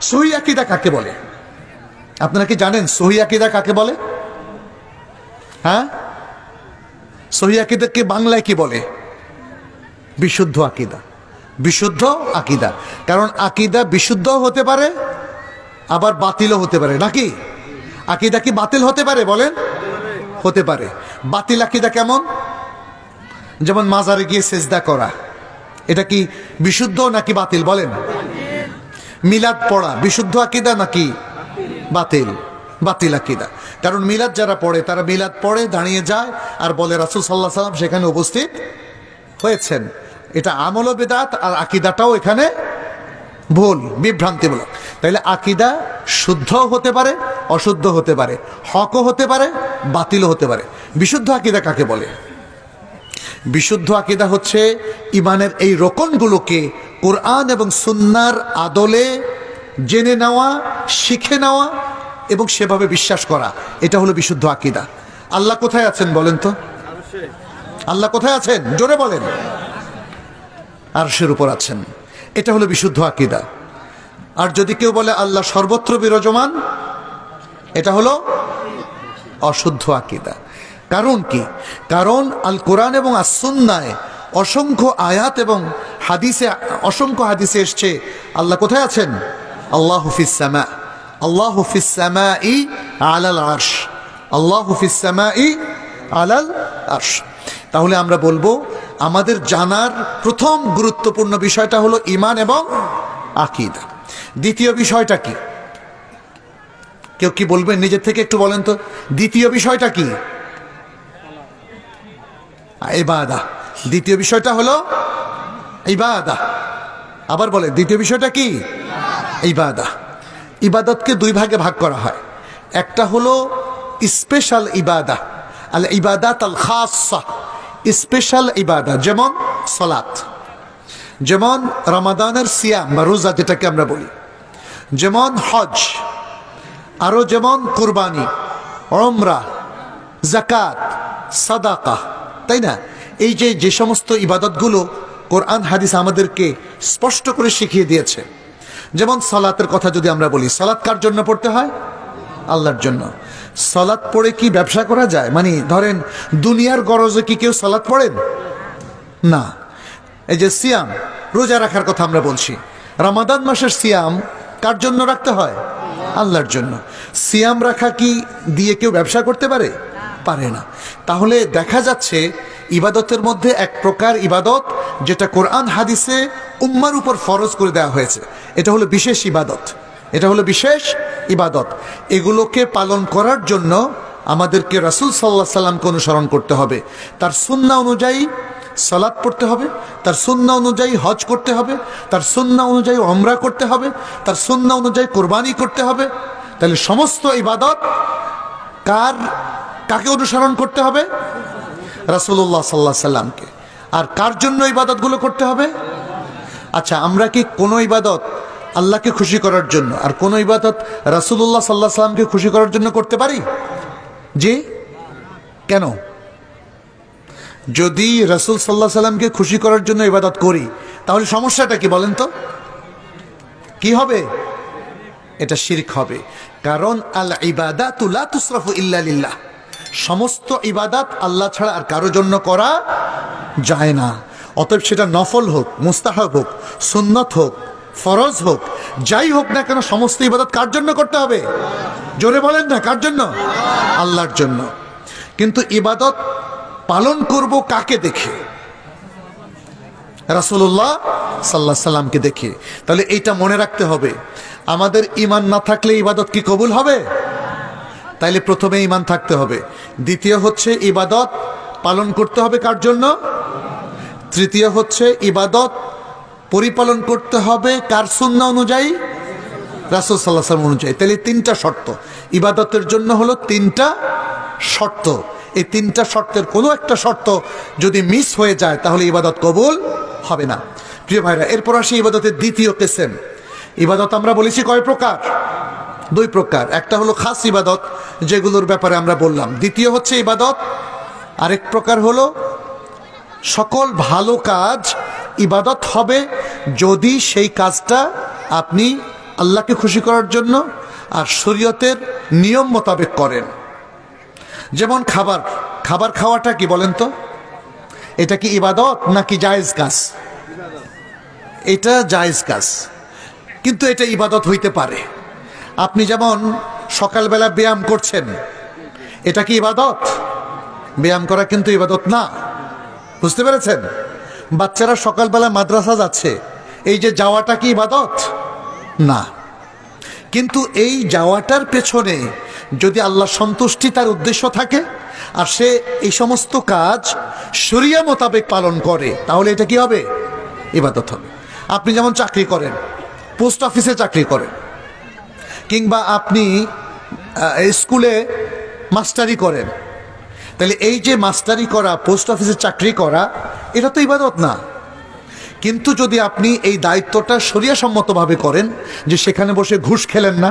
সহি আকীদা কাকে বলে? আপনারা কি জানেন সহি আকীদা কাকে বলে? হ্যাঁ, সহি আকীদাকে বাংলায় কি বলে? বিশুদ্ধ আকীদা। বিশুদ্ধ আকীদা, কারণ আকীদা বিশুদ্ধ হতে পারে আবার বাতিলও হতে পারে, নাকি? আকীদা কি বাতিল হতে পারে? বলেন, হতে পারে। বাতিল আকীদা কেমন? যেমন মাজারে গিয়ে সেজদা করা, এটা কি বিশুদ্ধ নাকি বাতিল? বলেন। মিলাদ পড়া বিশুদ্ধ আকীদা নাকি বাতিল? বাতিল আকীদা। কারণ মিলাদ যারা পড়ে তারা মিলাদ পড়ে দাঁড়িয়ে যায় আর বলে রাসূল সাল্লাল্লাহু আলাইহি ওয়াসাল্লাম সেখানে উপস্থিত হয়েছেন। এটা আমল ও বিদআত, আর আকীদাটাও এখানে ভুল, বিভ্রান্তিমূলক। তাইলে আকীদা শুদ্ধ হতে পারে, অশুদ্ধ হতে পারে, হকও হতে পারে, বাতিলও হতে পারে। বিশুদ্ধ আকীদা কাকে বলে? বিশুদ্ধ আকীদা হচ্ছে ঈমানের এই রকনগুলোকে কোরআন এবং সুন্নাহর আদলে জেনে নেওয়া, শিখে নেওয়া এবং সেভাবে বিশ্বাস করা। এটা হলো বিশুদ্ধ আকীদা। আল্লাহ কোথায় আছেন বলেন তো? আল্লাহ কোথায় আছেন? জোরে বলেন। আরশের উপর আছেন। এটা হলো বিশুদ্ধ আকীদা। আর যদি কেউ বলে আল্লাহ সর্বত্র বিরাজমান, এটা হলো অশুদ্ধ আকীদা। কারণ কি? কারণ আল কোরআন এবং আস সুন্নায় অসংখ্য আয়াত এবং হাদিসে, অসংখ্য হাদিসে এসছে আল্লাহ কোথায় আছেন? আল্লাহু ফিস সামা, আল্লাহু ফিস সামাই আলাল আরশ, আল্লাহু ফিস সামাই আলাল আরশ। তাহলে আমরা বলবো আমাদের জানার প্রথম গুরুত্বপূর্ণ বিষয়টা হলো ঈমান এবং আকীদা। দ্বিতীয় বিষয়টা কি? কেউ কি বলবেন নিজের থেকে? একটু বলেন তো, দ্বিতীয় বিষয়টা কি? ইবাদা। দ্বিতীয় বিষয়টা হলো ইবাদা। আবার বলে, দ্বিতীয় বিষয়টা কি? ইবাদা। ইবাদতকে দুই ভাগে ভাগ করা হয়। একটা হলো স্পেশাল ইবাদা, আল ইবাদাত আল খাসা, স্পেশাল ইবাদা, যেমন সালাত, যেমন রমাদানের সিয়াম বা রোজা যেটাকে আমরা বলি, যেমন হজ, আরো যেমন কুরবানি, উমরা, যাকাত, সাদাকা, তাই না? এই যে সমস্ত ইবাদতগুলো কোরআন হাদিস আমাদেরকে স্পষ্ট করে শিখিয়ে দিয়েছে। যেমন সালাতের কথা যদি আমরা বলি, সালাত কার জন্য পড়তে হয়? আল্লাহর জন্য। সালাত পড়ে কি ব্যবসা করা যায়? মানে ধরেন দুনিয়ার গরজে কি কেউ সালাত পড়েন? না। এই যে সিয়াম, রোজা রাখার কথা আমরা বলছি, রমাদান মাসের সিয়াম কার জন্য রাখতে হয়? আল্লাহর জন্য। সিয়াম রাখা কি দিয়ে কেউ ব্যবসা করতে পারে? পারে না। তাহলে দেখা যাচ্ছে ইবাদতের মধ্যে এক প্রকার ইবাদত যেটা কোরআন হাদিসে উম্মার উপর ফরজ করে দেওয়া হয়েছে, এটা হলো বিশেষ ইবাদত। এটা হলো বিশেষ ইবাদত। এগুলোকে পালন করার জন্য আমাদেরকে রাসূল সাল্লাল্লাহু আলাইহি সাল্লামকে অনুসরণ করতে হবে। তার সুন্নাহ অনুযায়ী সালাত পড়তে হবে, তার সুন্নাহ অনুযায়ী হজ করতে হবে, তার সুন্নাহ অনুযায়ী উমরা করতে হবে, তার সুন্নাহ অনুযায়ী কুরবানি করতে হবে। তাহলে সমস্ত ইবাদত কাকে অনুসরণ করতে হবে? রাসূলুল্লাহ সাল্লাল্লাহু আলাইহি সাল্লামকে। আর কার জন্য ইবাদতগুলো করতে হবে? আচ্ছা, আমরা কি কোনো ইবাদত আল্লাহকে খুশি করার জন্য আর কোনো ইবাদত রাসূলুল্লাহ সাল্লাল্লাহু আলাইহি সাল্লামকে খুশি করার জন্য করতে পারি? জি, কেন? যদি রাসূল সাল্লাল্লাহু আলাইহি সাল্লামকে খুশি করার জন্য ইবাদত করি, তাহলে সমস্যাটা কি বলেন তো? কি হবে? এটা শিরক হবে। কারণ আল ইবাদাতু লা তুসরাফু ইল্লা লিল্লাহ, সমস্ত ইবাদত আল্লাহ ছাড়া আর কারো জন্য করা যায় না। অতএব সেটা নফল হোক, মুস্তাহাব হোক, সুন্নত হোক, ফরজ হোক, যাই হোক না কেন, সমস্ত ইবাদত কার জন্য করতে হবে? জোরে বলেন না, কার জন্য? আল্লাহর জন্য। কিন্তু ইবাদত পালন করব কাকে দেখে? রাসূলুল্লাহ সাল্লাল্লাহু আলাইহি সাল্লামকে দেখে। তাহলে এইটা মনে রাখতে হবে, আমাদের ঈমান না থাকলে ইবাদত কি কবুল হবে? তাইলে প্রথমে ঈমান থাকতে হবে। দ্বিতীয় হচ্ছে ইবাদত পালন করতে হবে কার জন্য? তৃতীয় হচ্ছে ইবাদত পরিপালন করতে হবে কার সুন্নাহ অনুযায়ী? রাসূল সাল্লাল্লাহু আলাইহি ওয়াসাল্লাম অনুযায়ী। তাহলে তিনটা শর্ত ইবাদতের জন্য হলো, তিনটা শর্ত। এই তিনটা শর্তের কোনো একটা শর্ত যদি মিস হয়ে যায় তাহলে ইবাদত কবুল হবে না। প্রিয় ভাইরা, এরপর আসি ইবাদতের দ্বিতীয় কিসম। ইবাদত আমরা বলেছি কয় প্রকার? দুই প্রকার। একটা হলো খাস ইবাদত, যেগুলোর ব্যাপারে আমরা বললাম। দ্বিতীয় হচ্ছে ইবাদত, আরেক প্রকার হলো সকল ভালো কাজ ইবাদত হবে যদি সেই কাজটা আপনি আল্লাহকে খুশি করার জন্য আর শরীয়তের নিয়ম মোতাবেক করেন। যেমন খাবার খাওয়াটা কি বলেন তো? এটা কি ইবাদত নাকি জায়েজ কাজ? এটা জায়েজ কাজ, কিন্তু এটা ইবাদত হইতে পারে। আপনি যেমন সকালবেলা ব্যায়াম করছেন, এটা কি ইবাদত? ব্যায়াম করা কিন্তু ইবাদত না, বুঝতে পেরেছেন? বাচ্চারা সকালবেলা মাদ্রাসা যাচ্ছে, এই যে যাওয়াটা কি ইবাদত? না। কিন্তু এই যাওয়াটার পেছনে যদি আল্লাহ সন্তুষ্টি তার উদ্দেশ্য থাকে আর সে এই সমস্ত কাজ শরিয়া মোতাবেক পালন করে, তাহলে এটা কি হবে? ইবাদত হবে। আপনি যেমন চাকরি করেন, পোস্ট অফিসে চাকরি করেন, কিংবা আপনি স্কুলে মাস্টারি করেন, তাহলে এই যে মাস্টারি করা, পোস্ট অফিসে চাকরি করা, এটা তো ইবাদত না। কিন্তু যদি আপনি এই দায়িত্বটা শরিয়া সম্মতভাবে করেন, যে সেখানে বসে ঘুষ খেলেন না,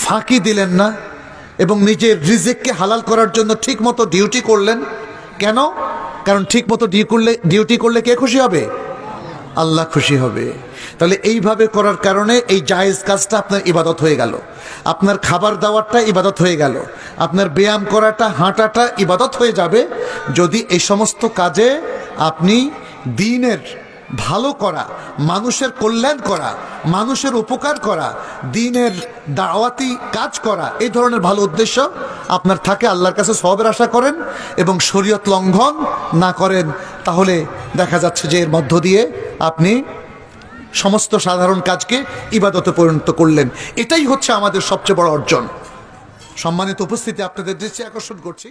ফাঁকি দিলেন না, এবং নিজের রিজিককে হালাল করার জন্য ঠিক মতো ডিউটি করলেন। কেন? কারণ ঠিক মতো ডিউটি করলে কে খুশি হবে? আল্লাহ খুশি হবে। তাহলে এইভাবে করার কারণে এই জায়েজ কাজটা আপনার ইবাদত হয়ে গেল, আপনার খাবার দাওয়ারটা ইবাদত হয়ে গেল, আপনার ব্যায়াম করাটা, হাঁটাটা ইবাদত হয়ে যাবে যদি এই সমস্ত কাজে আপনি দ্বীনের ভালো করা, মানুষের কল্যাণ করা, মানুষের উপকার করা, দ্বীনের দাওয়াতি কাজ করা, এই ধরনের ভালো উদ্দেশ্য আপনার থাকে, আল্লাহর কাছে সওয়াবের আশা করেন এবং শরীয়ত লঙ্ঘন না করেন, তাহলে দেখা যাচ্ছে যে এর মধ্য দিয়ে আপনি সমস্ত সাধারণ কাজকে ইবাদতে পরিণত করলেন। এটাই হচ্ছে আমাদের সবচেয়ে বড় অর্জন। সম্মানিত উপস্থিতি, আপনাদের দৃষ্টি আকর্ষণ করছি।